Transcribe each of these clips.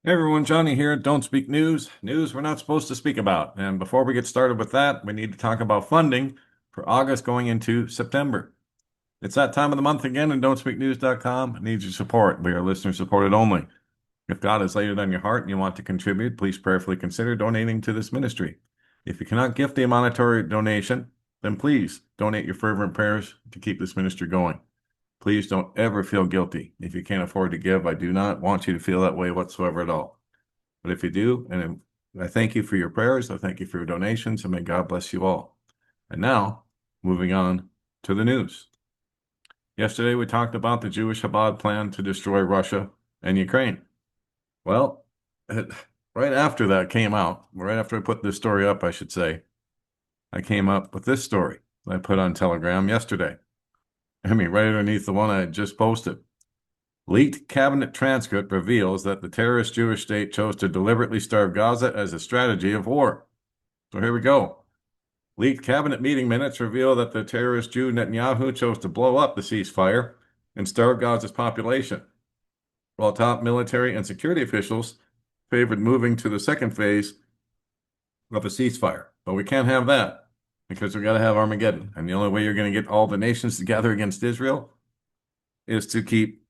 Hey everyone, Johnny here. Don't speak news. News we're not supposed to speak about. And before we get started with that, we need to talk about funding for August going into September. It's that time of the month again, and don'tspeaknews.com needs your support. We are listener supported only. If God has laid it on your heart and you want to contribute, please prayerfully consider donating to this ministry. If you cannot gift a monetary donation, then please donate your fervent prayers to keep this ministry going. Please don't ever feel guilty. If you can't afford to give, I do not want you to feel that way whatsoever at all. But if you do, and I thank you for your prayers, I thank you for your donations, and may God bless you all. And now, moving on to the news. Yesterday, we talked about the Jewish Chabad plan to destroy Russia and Ukraine. Well, right after that came out, right after I put this story up, I should say, I came up with this story I put on Telegram yesterday. I mean, right underneath the one I just posted. Leaked cabinet transcript reveals that the terrorist Jewish state chose to deliberately starve Gaza as a strategy of war. So here we go. Leaked cabinet meeting minutes reveal that the terrorist Jew Netanyahu chose to blow up the ceasefire and starve Gaza's population, while top military and security officials favored moving to the second phase of a ceasefire. But we can't have that because we got to have Armageddon. And the only way you're going to get all the nations together against Israel is to keep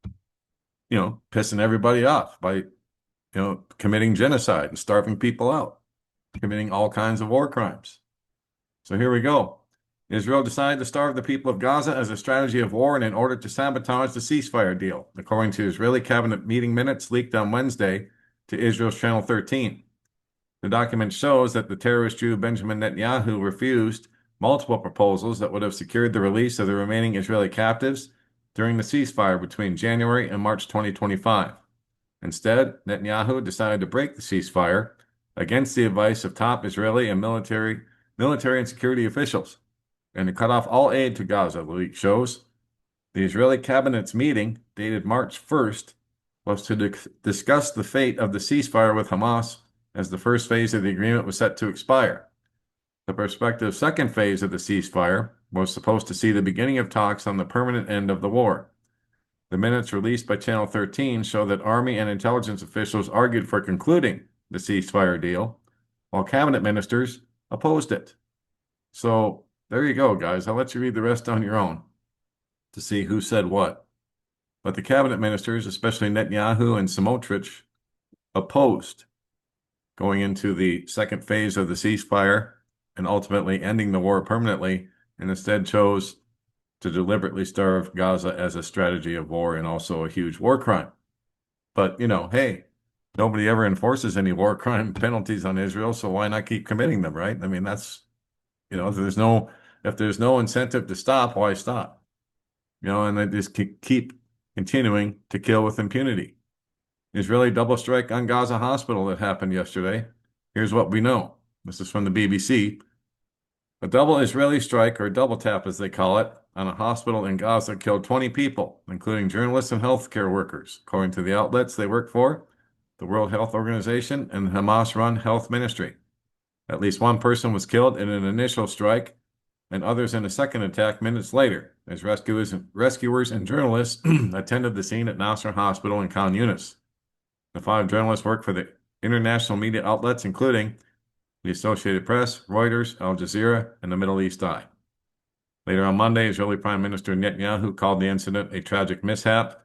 pissing everybody off by, committing genocide and starving people out, committing all kinds of war crimes. So here we go. Israel decided to starve the people of Gaza as a strategy of war and in order to sabotage the ceasefire deal, according to Israeli cabinet meeting minutes leaked on Wednesday to Israel's Channel 13. The document shows that the terrorist Jew Benjamin Netanyahu refused multiple proposals that would have secured the release of the remaining Israeli captives during the ceasefire between January and March 2025. Instead, Netanyahu decided to break the ceasefire against the advice of top Israeli and military and security officials, and to cut off all aid to Gaza, the leak shows. The Israeli cabinet's meeting, dated March 1st, was to discuss the fate of the ceasefire with Hamas as the first phase of the agreement was set to expire. The prospective second phase of the ceasefire was supposed to see the beginning of talks on the permanent end of the war. The minutes released by Channel 13 show that Army and intelligence officials argued for concluding the ceasefire deal, while cabinet ministers opposed it. So there you go, guys. I'll let you read the rest on your own to see who said what. But the cabinet ministers, especially Netanyahu and Smotrich, opposed going into the second phase of the ceasefire and ultimately ending the war permanently, and instead chose to deliberately starve Gaza as a strategy of war and also a huge war crime. But, hey, nobody ever enforces any war crime penalties on Israel, so why not keep committing them, right? I mean, that's, if there's no incentive to stop, why stop? And they just keep continuing to kill with impunity. Israeli double strike on Gaza hospital that happened yesterday. Here's what we know. This is from the BBC. A double Israeli strike, or double tap as they call it, on a hospital in Gaza killed 20 people, including journalists and healthcare workers, according to the outlets they work for, the World Health Organization, and the Hamas-run health ministry. At least one person was killed in an initial strike, and others in a second attack minutes later, as rescuers and journalists attended the scene at Nasser Hospital in Khan Yunis. The 5 journalists work for the international media outlets, including the Associated Press, Reuters, Al Jazeera, and the Middle East Eye. Later on Monday, Israeli Prime Minister Netanyahu called the incident a tragic mishap,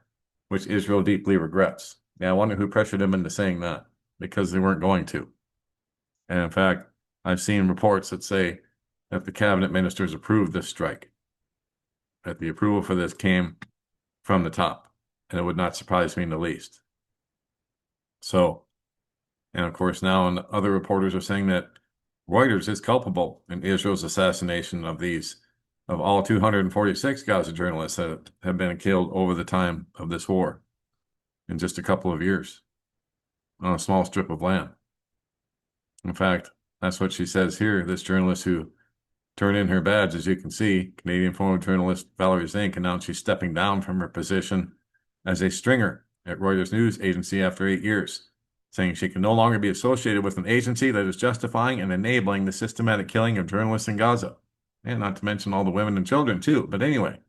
which Israel deeply regrets. Now, I wonder who pressured him into saying that, because they weren't going to. And in fact, I've seen reports that say that the cabinet ministers approved this strike, that the approval for this came from the top, and it would not surprise me in the least. So, and of course, now other reporters are saying that Reuters is culpable in Israel's assassination of all 246 Gaza journalists that have been killed over the time of this war in just a couple of years on a small strip of land. In fact, that's what she says here. This journalist who turned in her badge, as you can see, Canadian former journalist Valerie Zink announced she's stepping down from her position as a stringer at Reuters news agency after 8 years, saying she can no longer be associated with an agency that is justifying and enabling the systematic killing of journalists in Gaza. And not to mention all the women and children, too. But anyway,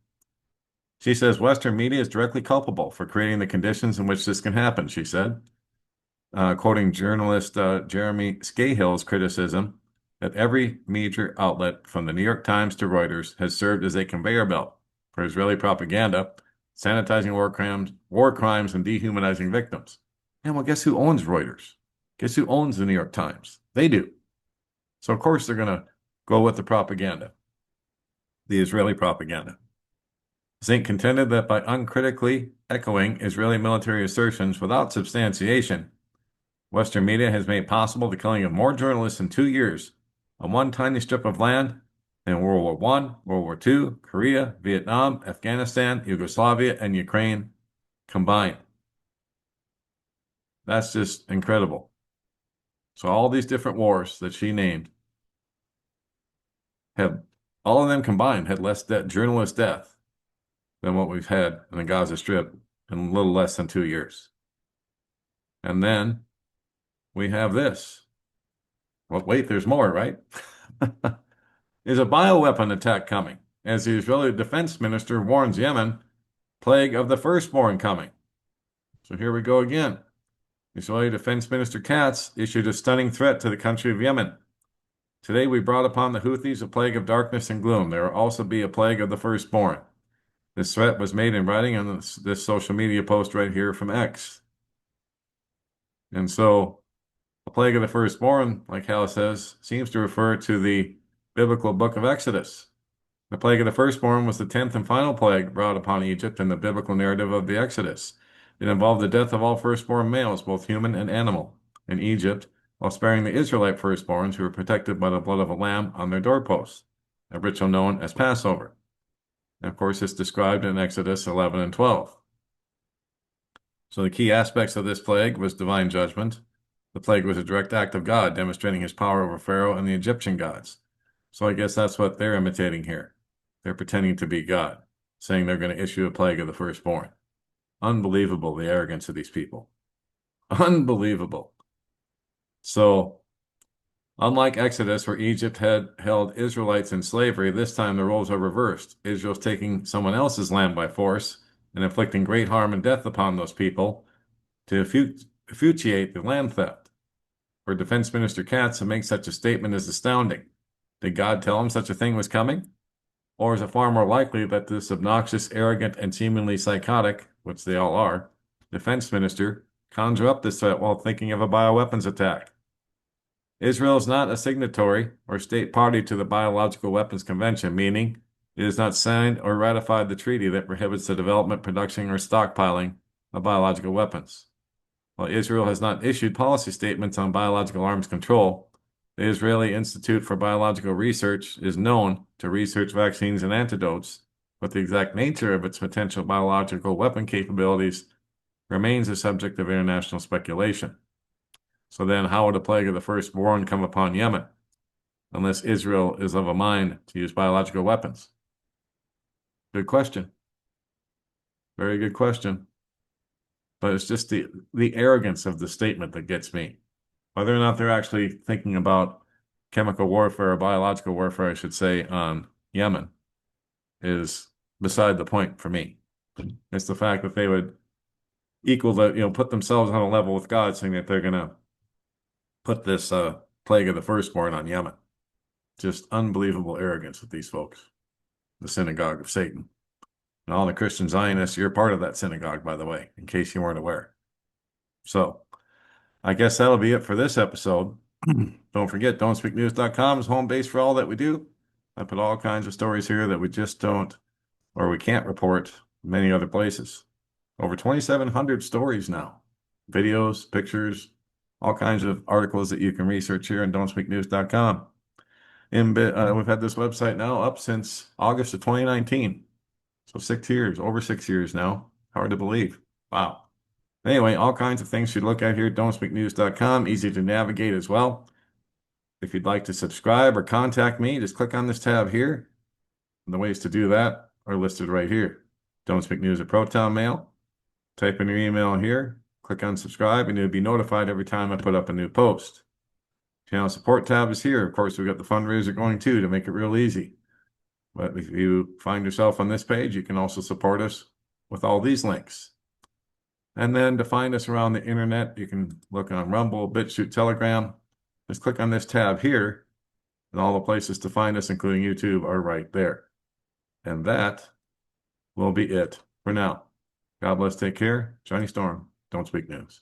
she says Western media is directly culpable for creating the conditions in which this can happen, she said. quoting journalist Jeremy Scahill's criticism that every major outlet from the New York Times to Reuters has served as a conveyor belt for Israeli propaganda, sanitizing war crimes, and dehumanizing victims. And well, guess who owns Reuters? Guess who owns the New York Times? They do. So, of course, they're going to go with the propaganda, the Israeli propaganda. Zink contended that by uncritically echoing Israeli military assertions without substantiation, Western media has made possible the killing of more journalists in 2 years on one tiny strip of land than World War I, World War II, Korea, Vietnam, Afghanistan, Yugoslavia, and Ukraine combined. That's just incredible. So all these different wars that she named have, all of them combined, had less journalist death than what we've had in the Gaza Strip in a little less than 2 years. And then we have this. Well, wait, there's more, right? Is a bioweapon attack coming? As the Israeli defense minister warns Yemen, plague of the firstborn coming. So here we go again. Israeli Defense Minister Katz issued a stunning threat to the country of Yemen. Today we brought upon the Houthis a plague of darkness and gloom. There will also be a plague of the firstborn. This threat was made in writing on this social media post right here from X. And so, the plague of the firstborn, like Hal says, seems to refer to the biblical book of Exodus. The plague of the firstborn was the 10th and final plague brought upon Egypt in the biblical narrative of the Exodus. It involved the death of all firstborn males, both human and animal, in Egypt, while sparing the Israelite firstborns who were protected by the blood of a lamb on their doorposts, a ritual known as Passover. And of course, it's described in Exodus 11 and 12. So the key aspects of this plague was divine judgment. The plague was a direct act of God, demonstrating his power over Pharaoh and the Egyptian gods. So I guess that's what they're imitating here. They're pretending to be God, saying they're going to issue a plague of the firstborn. Unbelievable, the arrogance of these people. Unbelievable. So, unlike Exodus, where Egypt had held Israelites in slavery, this time the roles are reversed. Israel's taking someone else's land by force and inflicting great harm and death upon those people to officiate the land theft. For Defense Minister Katz to make such a statement is astounding. Did God tell him such a thing was coming? Or is it far more likely that this obnoxious, arrogant, and seemingly psychotic, which they all are, defense minister conjure up this threat while thinking of a bioweapons attack? Israel is not a signatory or state party to the Biological Weapons Convention, meaning it has not signed or ratified the treaty that prohibits the development, production, or stockpiling of biological weapons. While Israel has not issued policy statements on biological arms control, the Israeli Institute for Biological Research is known to research vaccines and antidotes, but the exact nature of its potential biological weapon capabilities remains a subject of international speculation. So then, how would a plague of the firstborn come upon Yemen, unless Israel is of a mind to use biological weapons? Good question. Very good question. But it's just the arrogance of the statement that gets me. Whether or not they're actually thinking about chemical warfare or biological warfare, I should say, on Yemen is beside the point for me. It's the fact that they would equal put themselves on a level with God, saying that they're going to put this plague of the firstborn on Yemen. Just unbelievable arrogance with these folks. The synagogue of Satan. And all the Christian Zionists, you're part of that synagogue, by the way, in case you weren't aware. So, I guess that'll be it for this episode. Don't forget, don'tspeaknews.com is home base for all that we do. I put all kinds of stories here that we just don't, or we can't report many other places. Over 2,700 stories now. Videos, pictures, all kinds of articles that you can research here on don'tspeaknews.com. We've had this website now up since August of 2019. So 6 years, over 6 years now. Hard to believe. Wow. Anyway, all kinds of things you look at here at don'tspeaknews.com. Easy to navigate as well. If you'd like to subscribe or contact me, just click on this tab here. And the ways to do that are listed right here. Don't Speak News at Proton Mail. Type in your email here, click on subscribe, and you'll be notified every time I put up a new post. Channel support tab is here. Of course, we've got the fundraiser going too to make it real easy. But if you find yourself on this page, you can also support us with all these links. And then to find us around the internet, you can look on Rumble, BitChute, Telegram. Just click on this tab here, and all the places to find us, including YouTube, are right there. And that will be it for now. God bless, take care. Johnny Storm, Don't Speak News.